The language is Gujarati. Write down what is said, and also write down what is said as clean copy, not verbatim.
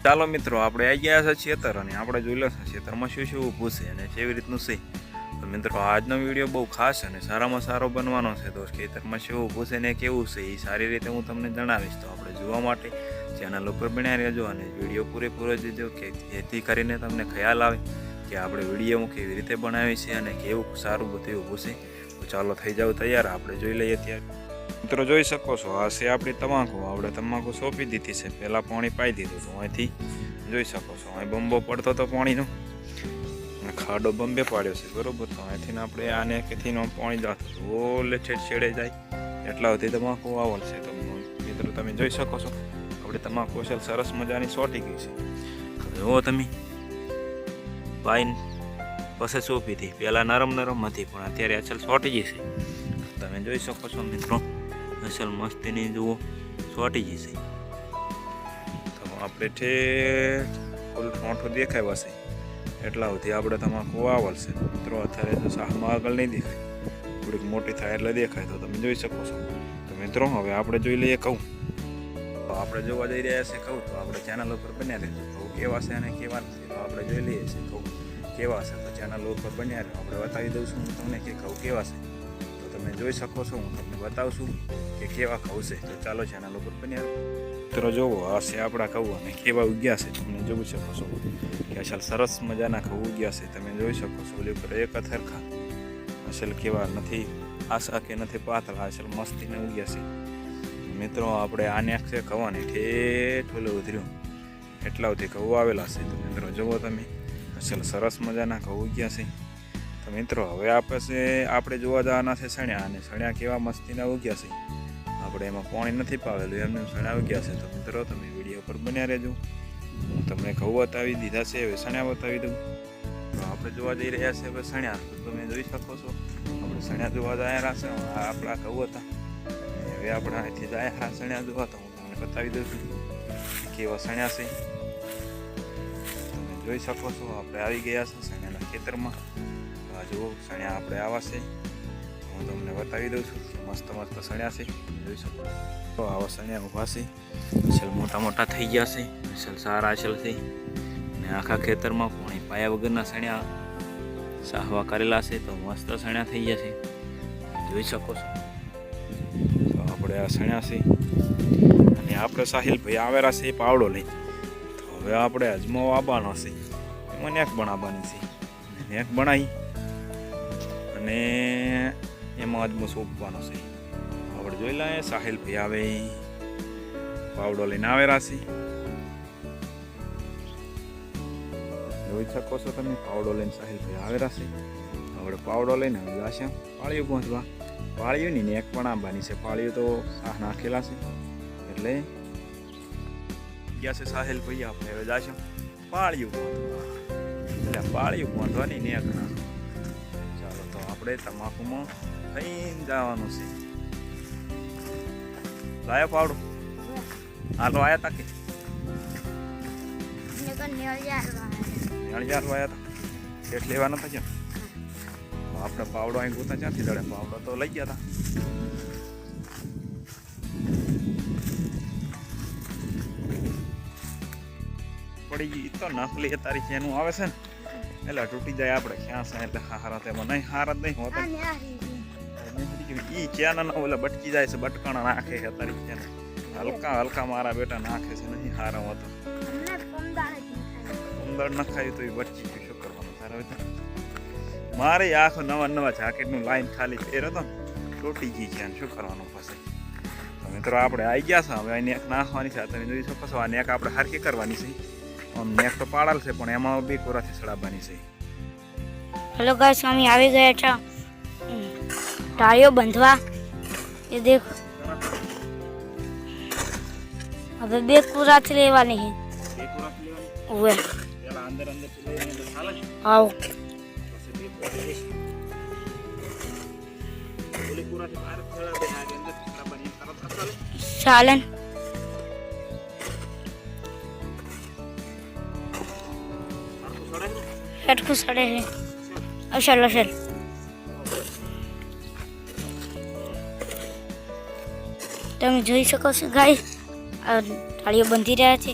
ચાલો મિત્રો, આપણે આવી ગયા છે ખેતર અને આપણે જોઈ લેશે ખેતરમાં શું શું ઊભું છે અને કેવી રીતનું છે. તો મિત્રો, આજનો વિડીયો બહુ ખાસ અને સારામાં સારો બનવાનો છે. તો ખેતરમાં શું ઊભું છે ને કેવું છે એ સારી રીતે હું તમને જણાવીશ. તો આપણે જોવા માટે ચેનલ ઉપર બન્યા રહેજો અને વિડીયો પૂરેપૂરો જોજો કે જેથી કરીને તમને ખ્યાલ આવે કે આપણે વિડીયો કેવી રીતે બનાવી છે અને કેવું સારું બધું ઊભું છે. તો ચાલો થઈ જાવ તૈયાર, આપણે જોઈ લઈએ. ત્યારે મિત્રો જોઈ શકો છો, આ છે આપણી તમાકુ. આપણે તમાકુ સોંપી દીધી છે, પહેલાં પાણી પાઈ દીધું હતું. અહીંથી જોઈ શકો છો, અહીં બંબો પડતો હતો પાણીનો, ખાડો બંબે પાડ્યો છે બરોબર. તો અહીંથી આપણે આને કેથી પાણી જતું ઓલે છેડે જાય એટલા સુધી તમાકુ વાવલ છે. તો મિત્રો તમે જોઈ શકો છો, આપણે તમાકુ સરસ મજાની સોટી ગઈ છે. જુઓ તમે, પાઈન પછી સોંપી હતી, પહેલાં નરમ હતી પણ અત્યારે અસલ સોટી ગઈ છે. તમે જોઈ શકો છો મિત્રો, અસલ મસ્તીની જુઓ સોટી જશે. તો આપણે ફૂલ ઠોંઠો દેખાય હશે એટલા સુધી આપણે તમાકુ વાવલ છે મિત્રો. અત્યારે તો શાકમાં આગળ નહીં દેખાય, થોડીક મોટી થાય એટલે દેખાય. તો તમે જોઈ શકો છો. તો મિત્રો, હવે આપણે જોઈ લઈએ ઘઉં. તો આપણે જોવા જઈ રહ્યા છે ઘઉં. તો આપણે ચેનલ ઉપર બન્યા રહેજો. ઘઉં કેવા છે અને કેવા નથી તો આપણે જોઈ લઈએ છીએ ઘઉં કેવા છે. તો ચેનલ ઉપર બન્યા રહો, આપણે બતાવી દઉં છું હું તમને કે ઘઉં કેવા છે. તમે જોઈ શકો છો, હું તમને બતાવશું કે કેવા ઘઉં છે. તો ચાલો ચેનલ ઉપર બન્યા રહો. મિત્રો જોવો, આ છે આપણા ઘઉં અને કેવા ઉગ્યા છે. તમે જોઈ શકો છો કે અસલ સરસ મજાના ઘઉં ઉગ્યા છે. તમે જોઈ શકો છો, ઓલી ઉપર એક સરખા અસલ કેવા નથી આશા કે નથી પાતળા, અસલ મસ્તીને ઉગ્યા છે. મિત્રો, આપણે આને છે ઘઉંને ઠેઠ ઓલું ઉતર્યું એટલા સુધી ઘઉં આવેલા છે. તો મિત્રો જુઓ તમે, અસલ સરસ મજાના ઘઉં ઉગ્યા છે. તો મિત્રો, હવે આપણે જોવા જવાના છે સણ્યા. અને સણ્યા કેવા મસ્તીના ઉગ્યા છે. આપણે એમાં પાણી નથી પાવેલું, એમને સણ્યા ઉગ્યા છે. તો મિત્રો, તમે વિડીયો પર બન્યા રહેજો. હું તમને ઘઉં બતાવી દીધા છે, હવે સણ્યા બતાવી દઉં. તો આપણે જોવા જઈ રહ્યા છે હવે સણ્યા. તો તમે જોઈ શકો છો, આપણે સણ્યા જોવા જયા છે. આ આપણા ઘઉં હતા, હવે આપણે અહીંથી જાય સણ્યા જોવા. તો હું તમને બતાવી દઉં છું કેવા સણ્યા છે. તમે જોઈ શકો છો, આપણે આવી ગયા છે સણ્યાના ખેતરમાં. જુઓ, સણ્યા આપણે આવા છે. હું તમને બતાવી દઉં છું, મસ્ત સણ્યા છે. જોઈ શકો તો આવા સણ્યા ઊભા છે. અસલ મોટા થઈ ગયા છે, અસલ સારા અસલ છે. અને આખા ખેતરમાં પાણી પાયા વગરના સણ્યા સાહવા કરેલા છે. તો મસ્ત સણ્યા થઈ ગયા છે, જોઈ શકો છો. તો આપણે આ સણ્યા છે અને આપણે સાહિલભાઈ આવેલા છે પાવડો લઈ. તો હવે આપણે અજમો આવવાનો છે, એમાં નેક બનાવવાની છે. નેક બનાવી અને એમાં અજમો સોંપવાનો છે. આપણે જોઈ લઈએ, સાહિલભાઈ આવે પાવડો લઈને આવેલા છે. જોઈ શકો છો તમે, પાવડો લઈને સાહિલભાઈ આવેલા છે. આપણે પાવડો લઈને આવી જશે પાળીઓ પહોંચવા. પાળીઓની નેક બનાવવાની છે. પાળીઓ તો શાહ નાખેલા છે એટલે ગયા છે સાહિલભાઈ. આપણે હવે જશું પાળીઓ પહોંચવા, એટલે પાળીઓ પહોંચવાની નેક ના. ચાલો, તો આપણે તમાકુમાં થઈને જવાનું છે. લાયો પાવડો? હાલો આવ્યા તા કે વાયા હતા શેઠ લેવા નતા છે. આપણે પાવડો અહીં ગોતા ક્યાંથી દડે? પાવડો તો લઈ ગયા હતા. પડી ગઈ તો નકલી તારી એનું આવે છે ને એટલે તૂટી જાય. આપણે ક્યાં છે એટલે હારા તેમાં નહીં, હારા જ નહીં હોતા. ઈ ચેના ઓલા બટકી જાય છે, બટકાણા નાખે છે તારી ચેન. હલકા મારા બેટા નાખે છે, નહીં હારા હોતા. ઉંદર ન ખાય તો એ બટકી ગયું, શું કરવાનું તારે? મારે આખો નવા જાકેટનું લાઈન ખાલી પહેર્યો હતો, તૂટી ગઈ છે, શું કરવાનું પછી? તો મિત્રો, આપણે આવી ગયા છે. હવે નેક નાખવાની છે. તમે જોઈ શકો છો, આ નેક આપણે હરકી કરવાની છે. આમ નેક તો પાડાલ છે પણ એમાં બે કોરાથી સડાવવાની છે. હેલો ગાઈસ, અમે આવી ગયા છે ટાળીઓ બંધવા. એ દેખો, હવે બે કોરાથી લેવાની છે. બે કોરાથી લેવાની? ઓવે, પેલા અંદર લઈને તો ચાલે છે. આવ પછી બે કોરાથી ઓલી કોરાથી બહાર થોડા બે આગે અંદર સડાવવાની તરત ચાલે. ચાલે. હેઠું સડે છે. અસલ તમે જોઈ શકો છો ગાઈસ, આ થાળીઓ બંધી રહ્યા છે.